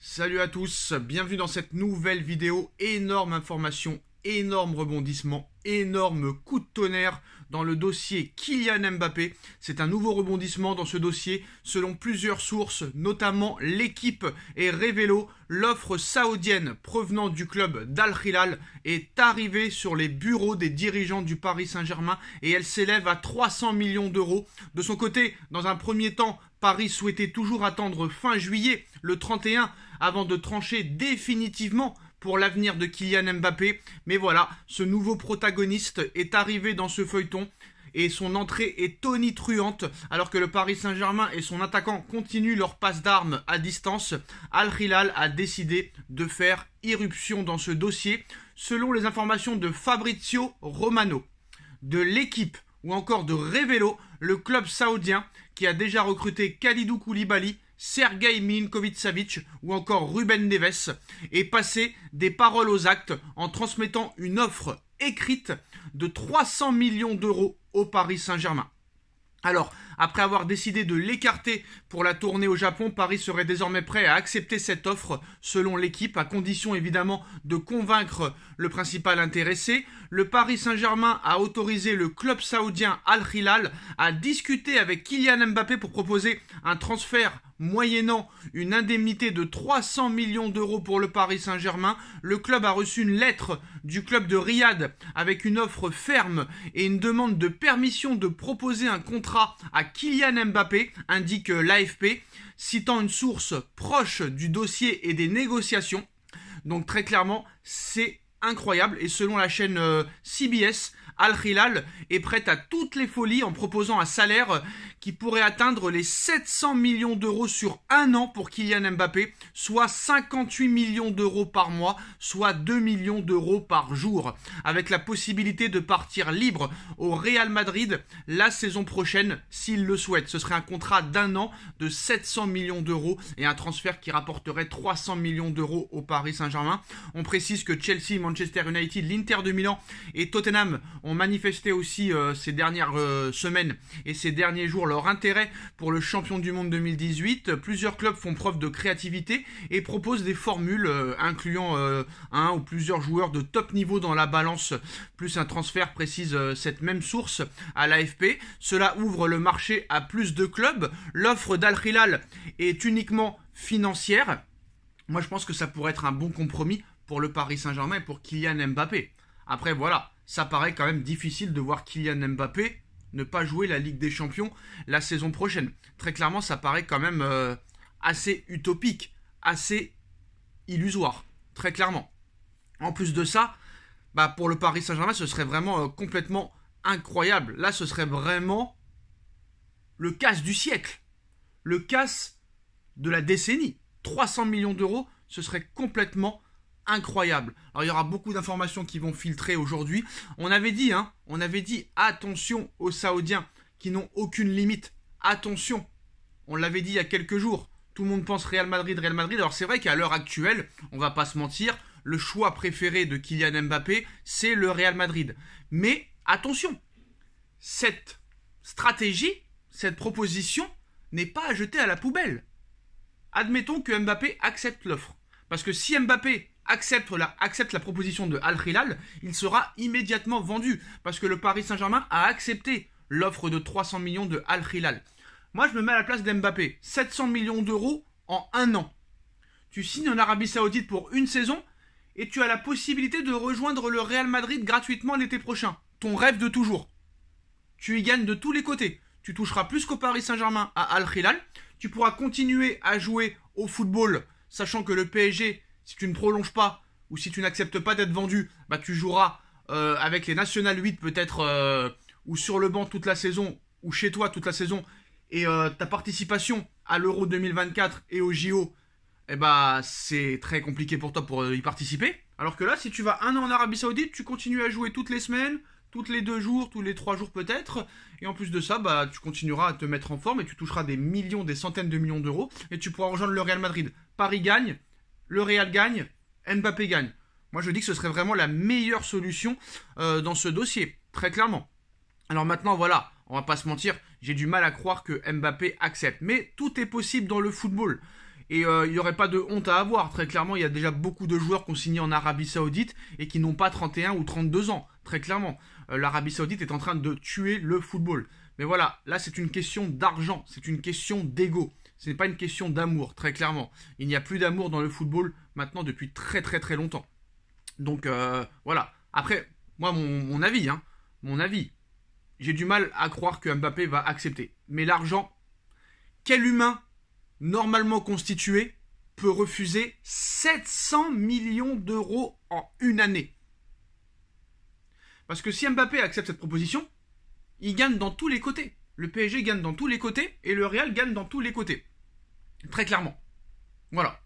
Salut à tous, bienvenue dans cette nouvelle vidéo. Énorme information, énorme rebondissement, énorme coup de tonnerre dans le dossier Kylian Mbappé. C'est un nouveau rebondissement dans ce dossier. Selon plusieurs sources, notamment l'équipe et Révélo, l'offre saoudienne provenant du club d'Al Hilal est arrivée sur les bureaux des dirigeants du Paris Saint-Germain et elle s'élève à 300 millions d'euros. De son côté, dans un premier temps, Paris souhaitait toujours attendre fin juillet, le 31, avant de trancher définitivement pour l'avenir de Kylian Mbappé. Mais voilà, ce nouveau protagoniste est arrivé dans ce feuilleton et son entrée est tonitruante. Alors que le Paris Saint-Germain et son attaquant continuent leur passe d'armes à distance, Al Hilal a décidé de faire irruption dans ce dossier. Selon les informations de Fabrizio Romano, de l'équipe ou encore de Révélo, le club saoudien qui a déjà recruté Kalidou Koulibaly, Sergei Milinkovic-Savic ou encore Ruben Neves est passé des paroles aux actes en transmettant une offre écrite de 300 millions d'euros au Paris Saint-Germain. Alors, après avoir décidé de l'écarter pour la tournée au Japon, Paris serait désormais prêt à accepter cette offre selon l'équipe, à condition évidemment de convaincre le principal intéressé. Le Paris Saint-Germain a autorisé le club saoudien Al Hilal à discuter avec Kylian Mbappé pour proposer un transfert moyennant une indemnité de 300 millions d'euros pour le Paris Saint-Germain. Le club a reçu une lettre du club de Riyad avec une offre ferme et une demande de permission de proposer un contrat à Kylian Mbappé, indique l'AFP, citant une source proche du dossier et des négociations. Donc très clairement, c'est incroyable. Et selon la chaîne CBS, Al Hilal est prête à toutes les folies en proposant un salaire qui pourrait atteindre les 700 millions d'euros sur un an pour Kylian Mbappé, soit 58 millions d'euros par mois, soit 2 millions d'euros par jour, avec la possibilité de partir libre au Real Madrid la saison prochaine s'il le souhaite. Ce serait un contrat d'un an de 700 millions d'euros et un transfert qui rapporterait 300 millions d'euros au Paris Saint-Germain. On précise que Chelsea, Manchester United, l'Inter de Milan et Tottenham ont manifesté aussi ces dernières semaines et ces derniers jours leur intérêt pour le champion du monde 2018. Plusieurs clubs font preuve de créativité et proposent des formules incluant un ou plusieurs joueurs de top niveau dans la balance, plus un transfert, précise cette même source à l'AFP. Cela ouvre le marché à plus de clubs. L'offre d'Al Hilal est uniquement financière. Moi, je pense que ça pourrait être un bon compromis pour le Paris Saint-Germain et pour Kylian Mbappé. Après, voilà, ça paraît quand même difficile de voir Kylian Mbappé ne pas jouer la Ligue des Champions la saison prochaine. Très clairement, ça paraît quand même assez utopique, assez illusoire, très clairement. En plus de ça, pour le Paris Saint-Germain, ce serait vraiment complètement incroyable. Là, ce serait vraiment le casse du siècle, le casse de la décennie. 300 millions d'euros, ce serait complètement incroyable. Alors il y aura beaucoup d'informations qui vont filtrer aujourd'hui. On avait dit attention aux Saoudiens qui n'ont aucune limite. Attention, on l'avait dit il y a quelques jours. Tout le monde pense Real Madrid, Real Madrid. Alors c'est vrai qu'à l'heure actuelle, on va pas se mentir, le choix préféré de Kylian Mbappé, c'est le Real Madrid. Mais attention, cette stratégie, cette proposition n'est pas à jeter à la poubelle. Admettons que Mbappé accepte l'offre. Parce que si Mbappé accepte la proposition de Al Hilal, il sera immédiatement vendu. Parce que le Paris Saint-Germain a accepté l'offre de 300 millions de Al Hilal. Moi, je me mets à la place d'Mbappé. 700 millions d'euros en un an. Tu signes en Arabie Saoudite pour une saison et tu as la possibilité de rejoindre le Real Madrid gratuitement l'été prochain. Ton rêve de toujours. Tu y gagnes de tous les côtés. Tu toucheras plus qu'au Paris Saint-Germain à Al Hilal. Tu pourras continuer à jouer au football, sachant que le PSG, si tu ne prolonges pas ou si tu n'acceptes pas d'être vendu, tu joueras avec les National 8 peut-être ou sur le banc toute la saison ou chez toi toute la saison et ta participation à l'Euro 2024 et au JO, c'est très compliqué pour toi pour y participer. Alors que là, si tu vas un an en Arabie Saoudite, tu continues à jouer toutes les semaines, toutes les 2 jours, tous les 3 jours peut-être. Et en plus de ça, tu continueras à te mettre en forme et tu toucheras des millions, des centaines de millions d'euros. Et tu pourras rejoindre le Real Madrid. Paris gagne, le Real gagne, Mbappé gagne. Moi, je dis que ce serait vraiment la meilleure solution dans ce dossier, très clairement. Alors maintenant, voilà, on va pas se mentir, j'ai du mal à croire que Mbappé accepte. Mais tout est possible dans le football. Et il n'y aurait pas de honte à avoir. Très clairement, il y a déjà beaucoup de joueurs qui ont signé en Arabie Saoudite et qui n'ont pas 31 ou 32 ans. Très clairement, l'Arabie Saoudite est en train de tuer le football. Mais voilà, là c'est une question d'argent, c'est une question d'ego. Ce n'est pas une question d'amour, très clairement. Il n'y a plus d'amour dans le football maintenant depuis très très très longtemps. Donc voilà. Après, moi mon avis, mon avis, j'ai du mal à croire que Mbappé va accepter. Mais l'argent, quel humain normalement constitué peut refuser 700 millions d'euros en une année? Parce que si Mbappé accepte cette proposition, il gagne dans tous les côtés. Le PSG gagne dans tous les côtés et le Real gagne dans tous les côtés. Très clairement. Voilà.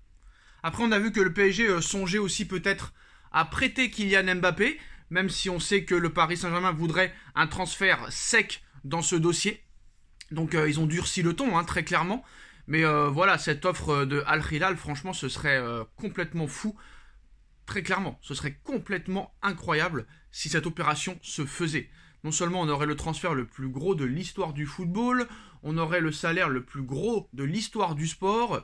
Après, on a vu que le PSG songeait aussi peut-être à prêter Kylian Mbappé, même si on sait que le Paris Saint-Germain voudrait un transfert sec dans ce dossier. Donc ils ont durci le ton, très clairement. Mais voilà, cette offre de Al Hilal, franchement, ce serait complètement fou. Très clairement, ce serait complètement incroyable si cette opération se faisait. Non seulement on aurait le transfert le plus gros de l'histoire du football, on aurait le salaire le plus gros de l'histoire du sport.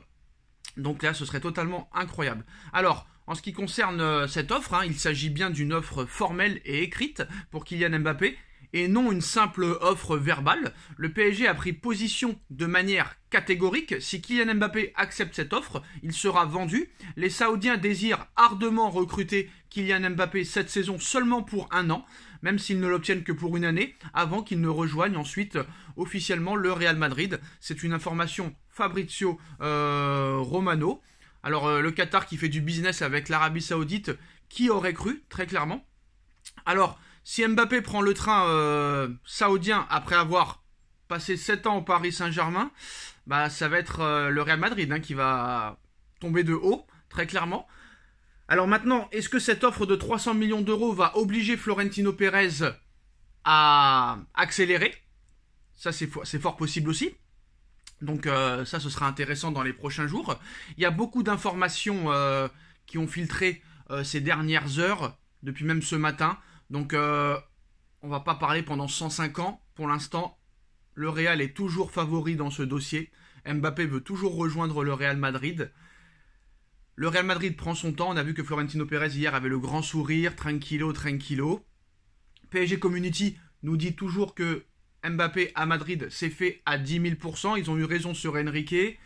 Donc là, ce serait totalement incroyable. Alors, en ce qui concerne cette offre, il s'agit bien d'une offre formelle et écrite pour Kylian Mbappé, et non une simple offre verbale. Le PSG a pris position de manière catégorique. Si Kylian Mbappé accepte cette offre, il sera vendu. Les Saoudiens désirent ardemment recruter Kylian Mbappé cette saison seulement pour 1 an, même s'ils ne l'obtiennent que pour une année, avant qu'il ne rejoigne ensuite officiellement le Real Madrid. C'est une information Fabrizio Romano. Alors le Qatar qui fait du business avec l'Arabie Saoudite, qui aurait cru, très clairement. Alors, si Mbappé prend le train saoudien après avoir passé 7 ans au Paris Saint-Germain, ça va être le Real Madrid qui va tomber de haut, très clairement. Alors maintenant, est-ce que cette offre de 300 millions d'euros va obliger Florentino Pérez à accélérer? Ça, c'est fort possible aussi. Donc ça, ce sera intéressant dans les prochains jours. Il y a beaucoup d'informations qui ont filtré ces dernières heures, depuis même ce matin. Donc on va pas parler pendant 105 ans. Pour l'instant, le Real est toujours favori dans ce dossier. Mbappé veut toujours rejoindre le Real Madrid. Le Real Madrid prend son temps. On a vu que Florentino Pérez hier avait le grand sourire, tranquillo, tranquillo. PSG Community nous dit toujours que Mbappé à Madrid c'est fait à 10 000%. Ils ont eu raison sur Enrique.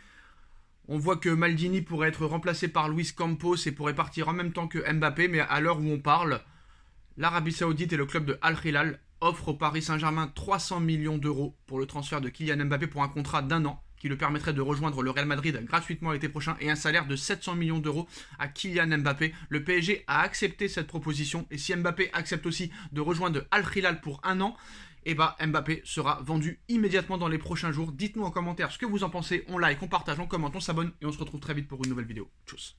On voit que Maldini pourrait être remplacé par Luis Campos et pourrait partir en même temps que Mbappé. Mais à l'heure où on parle, l'Arabie Saoudite et le club de Al Hilal offrent au Paris Saint-Germain 300 millions d'euros pour le transfert de Kylian Mbappé pour un contrat d'1 an qui le permettrait de rejoindre le Real Madrid gratuitement l'été prochain et un salaire de 700 millions d'euros à Kylian Mbappé. Le PSG a accepté cette proposition et si Mbappé accepte aussi de rejoindre Al Hilal pour 1 an, Mbappé sera vendu immédiatement dans les prochains jours. Dites-nous en commentaire ce que vous en pensez, on like, on partage, on commente, on s'abonne et on se retrouve très vite pour une nouvelle vidéo. Tchuss.